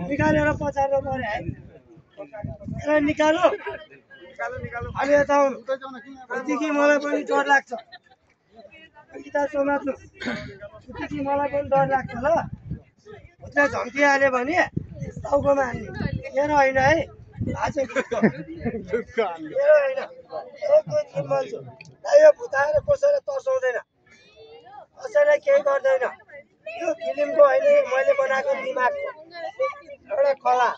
निकालेर पचार्नु पर्यो है निकालो अलि यता आउनु त्यतिकै मलाई पनि डर लाग्छ किताब समात्नु त्यतिकै मलाई पनि डर लाग्छ ल उता झम्किहाल्यो भने टाउकोमा हाल्ने मेरो होइन है मेरो होइन मान्छु यो भुताएर कसैलाई तर्साउँदैन कसैलाई केही गर्दैन यो फिल्मको अहिले मैले बनाएको दिमागको एउटा कला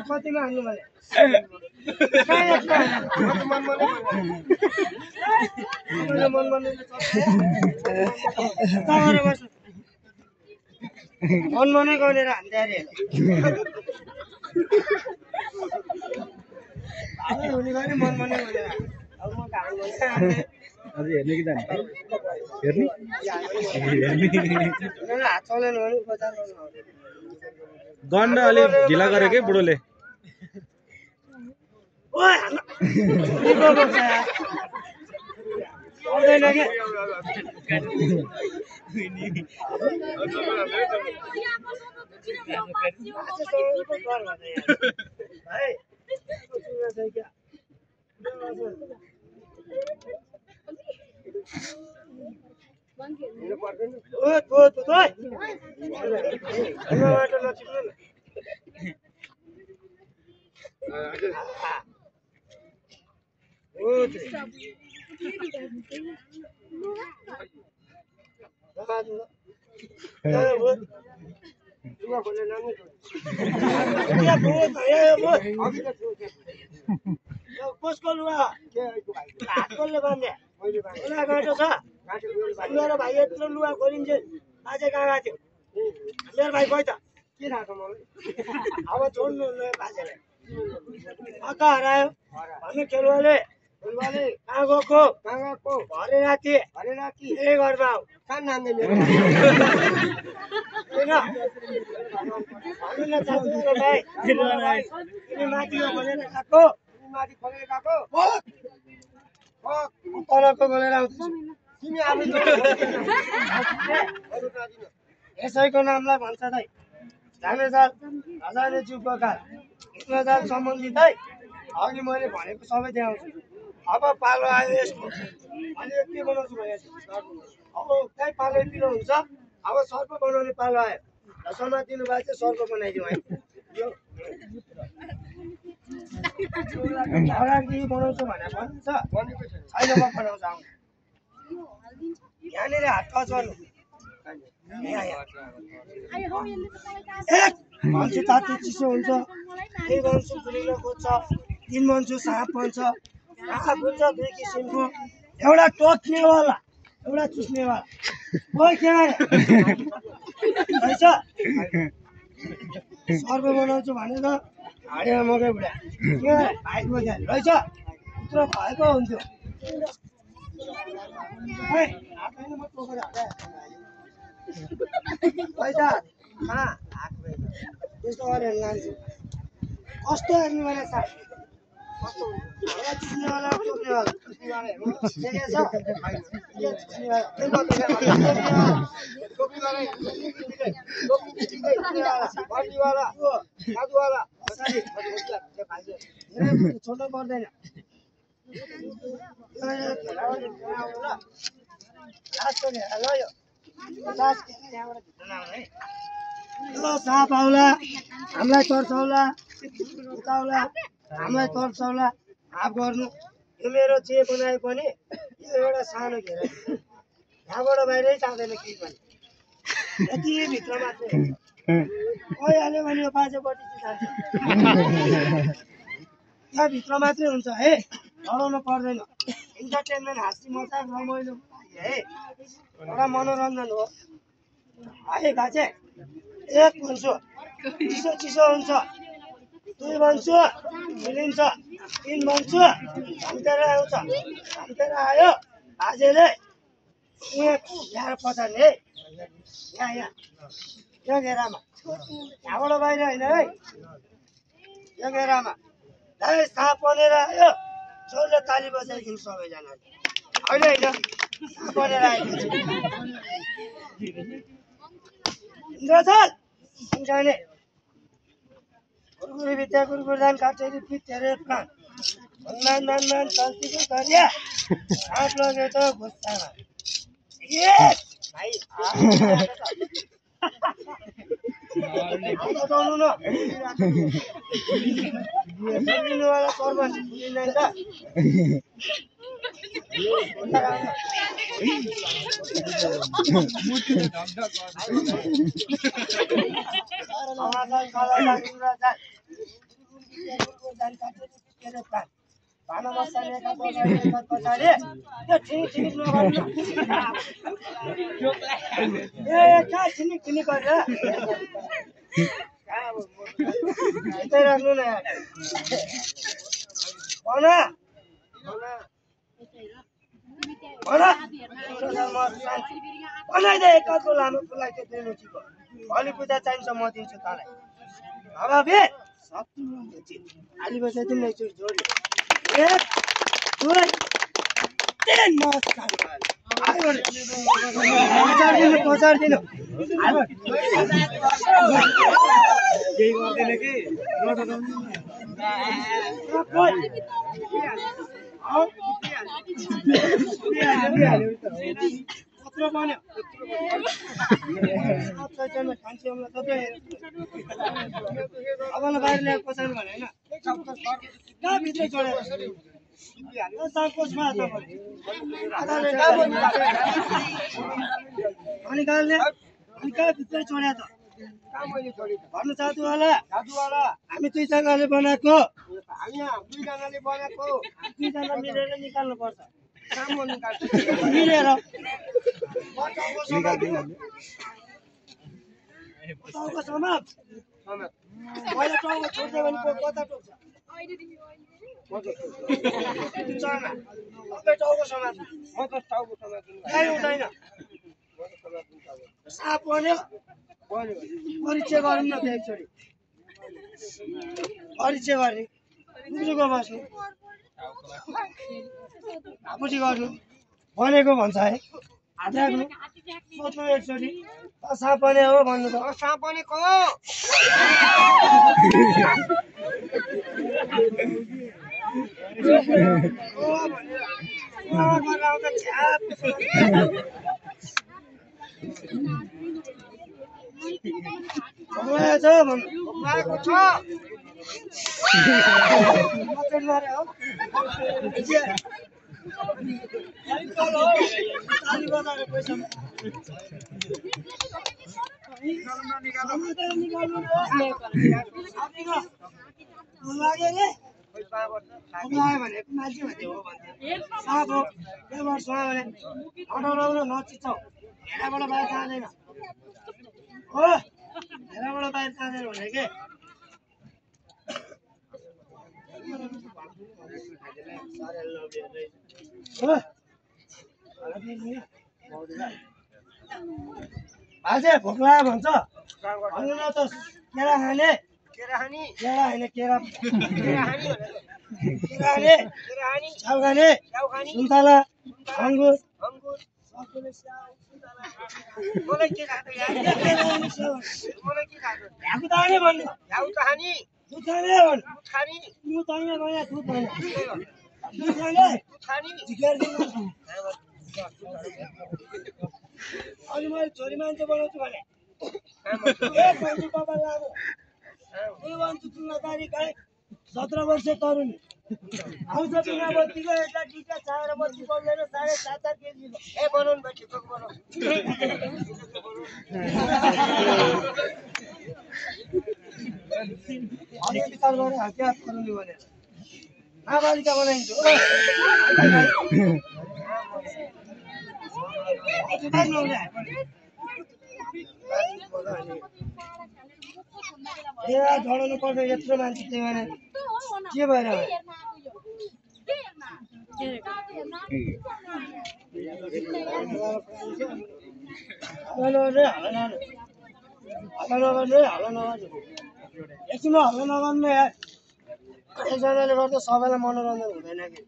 कतिमा हाल्नु मैले मनमनै गरेर हान्दै अरे हुने गरी मनमनै गरेर हेर्ने कि जाने हात चलेन भने उपचार गर्नु दण्ड अलिक ढिला गरे के बुढोले आउँदैन के कसको लुगा हातले बाँधे गाँठो छ मेरो भाइ यत्रो लुगा खोलिन्छ बाजे कहाँ गएको थियो मेरो भाइ खोइ त के थाहा छ मलाई अब छोड्नु बाजेलाई अक्का हरायो भन्ने खेलुवाले कहाँ गएको भरे राति यही घरमा आऊ कहाँ नाम्दै मेरो भाइ तिमी माथि खोलेर गएको तलको बोलेर आउँछ तिमी आफै यसैको नामलाई भन्छ दाइ जानेजाल हजारे जिउ पकाल जाल सम्बन्धित है अघि मैले भनेको सबै देखाउँछु अब पालो आयो यस्तो अनि के बनाउँछु भनेको अब कहीँ पालो पिलो हुन्छ अब सर्प बनाउने पालो आयो समातिनु भए चाहिँ सर्प बनाइदिउँ है यो अगाडि बनाउँछु भनेर भन्छ छैन म बनाउँछ आउनु यहाँनिर हात टच गर्नु भन्छु तातो चिसो हुन्छ त्यही भन्छु फुलिन खोज्छ तिन भन्छु साँप भन्छ आँखा फुल्छ दुई किसिमको एउटा टोक्नेवाला एउटा चुस्नेवाला कोही के रहेछ सर्व बनाउँछु भनेर हाडेमा मकै बुढा के भाइ बोझा रहेछ उत्र भएको हुन्थ्यो पैसा त्यस्तो गरेर लान्छु कस्तो हेर्नु भने साथ चिस्नेवाला टोक्नेवाला देखेछ छोड्नु पर्दैन साप आउला हामीलाई तर्साउला उताउला हामीलाई तर्साउला हाफ गर्नु यो मेरो जे बनाए पनि यो एउटा सानो घेरा यहाँबाट बाहिरै जाँदैन केही पनि यति भित्र मात्रै गइहाल्यो भने यो बाजेपट्टि चाहिँ जान्छ त्यहाँभित्र मात्रै हुन्छ है डराउनु पर्दैन इन्टरटेनमेन्ट हाँसी मजाक रमाइलो है एउटा मनोरञ्जन हो है बाजे एक भन्छु चिसो चिसो हुन्छ दुई भन्छु मिलिन्छ तिन भन्छु झम्केर आउँछ झम्केर आयो बाजेले ल्याएर पचार्ने है यहाँ यो घेरामा यहाँबाट बाहिर होइन है यो घेरामा दाइ साप बनेर आयो जोडले ताली बजाइदिनु सबैजनाले होइन होइन साप बनेर आएको जाने गुरुगुरी विद्या गुरुगुरदान काटेरी पिटेरे प्राण मान मान मान चल्तीको गरिया साप लग्यो त घुस्सामा ए भाइ बताउनु न लिनुवाला कर्म लिँदैन त भानु मसालेका पछाडि त्यो ठिक ठिक नगर्नु ए कहाँ छिनिक छिनिक गरेर यतै राख्नु न बनाइदे एकको लामो फुलाई त्यो मुठीको भोलि पूजा चाहिन्छ म दिन्छु तँलाई अब बे आली बजाइदिनु नै जोडी एक दुई तिन नमस्कार पचारिदिनु केही गर्दैन कि कत्रो बन्यो अब बाहिर ल्याएको पछाडि भने होइन कहाँ भित्रै चढेर अनि कहाँ भित्रै चढ्या त भन्नु जादुवाला हामी दुईजनाले बनाएको दुईजना मिलेर निकाल्नु पर्छ मिलेर टाउको समाप पहिला टाउको छोड्यो भने कता टोक्छ टाउको समाप हुँदैन साप बन्यो परिचय गरौँ न एकचोटि परिचय गर्ने उब्रिएको बस्नु आपुटी गर्नु बनेको भन्छ है हात राख्नु सोध्नु एकचोटि साप बने हो भन्नु त साप बनेको हो नचिच्छौ हेराबाट बाहिर जाँदैन हो हेराबाट बाहिर जाँदैन भने के बाजे भोक लाग्यो भन्छ भन्नु न त केरा खाने केरा होइन केरा खाने च्याउ खाने सुन्तला अङ्गुर सबैले स्याउ सुन्तला मलाई के खाएको यार भ्याकु ताने भन्नु भ्याउ त खानी दुध खाने भन्नु दुध खानी दुध ताने गया दुध खाने दुध खाने दुध खानी जिगर दिनु अनि मैले छोरी मान्छे बनाउँछु भने एक भन्छु बाबा लामो ए भन्छु तुला तारिक 17 वर्ष तरुणी आउँछ बिना बत्तीको एउटा टिका छाएर बत्ती बल्दैन 7.5 केजी ए बनाउनु भयो ठिक बनाउनु अनि विचार गरे क्या तरुणी भनेर नाबालिका बनाइन्छ ढलाउनु पर्छ यत्रो मान्छे त्यही भने के भएर एकछिन हल्ला नगर्नु यार एकजनाले गर्दा सबैलाई मनोरञ्जन हुँदैन कि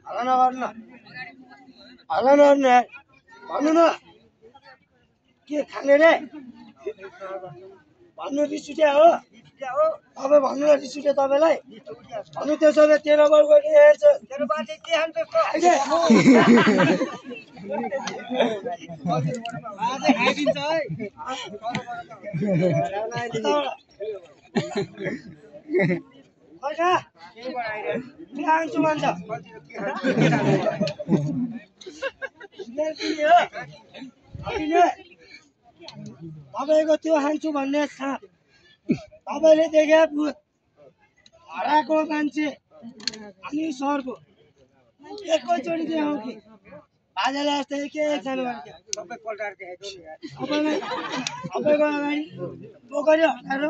हल्ला नगर्नु यार भन्नु न के खाने रे भन्नु रिस उठ्या हो तपाईँ भन्नु न रिस उठ्यो तपाईँलाई भन्नु त्यसो भए 13 वर्ष हेर्छ तेरो बाटो के खान्छ खाइदिन्छ है खान्छु भन्छ तपाईँको त्यो खान्छु भन्ने साँप तपाईँले देखे भूत हराएको मान्छे अनि सरको एकैचोटि देखाउँ कि बाजेले जस्तै के एकजना तपाईँको अगाडि पोखरी हटाएर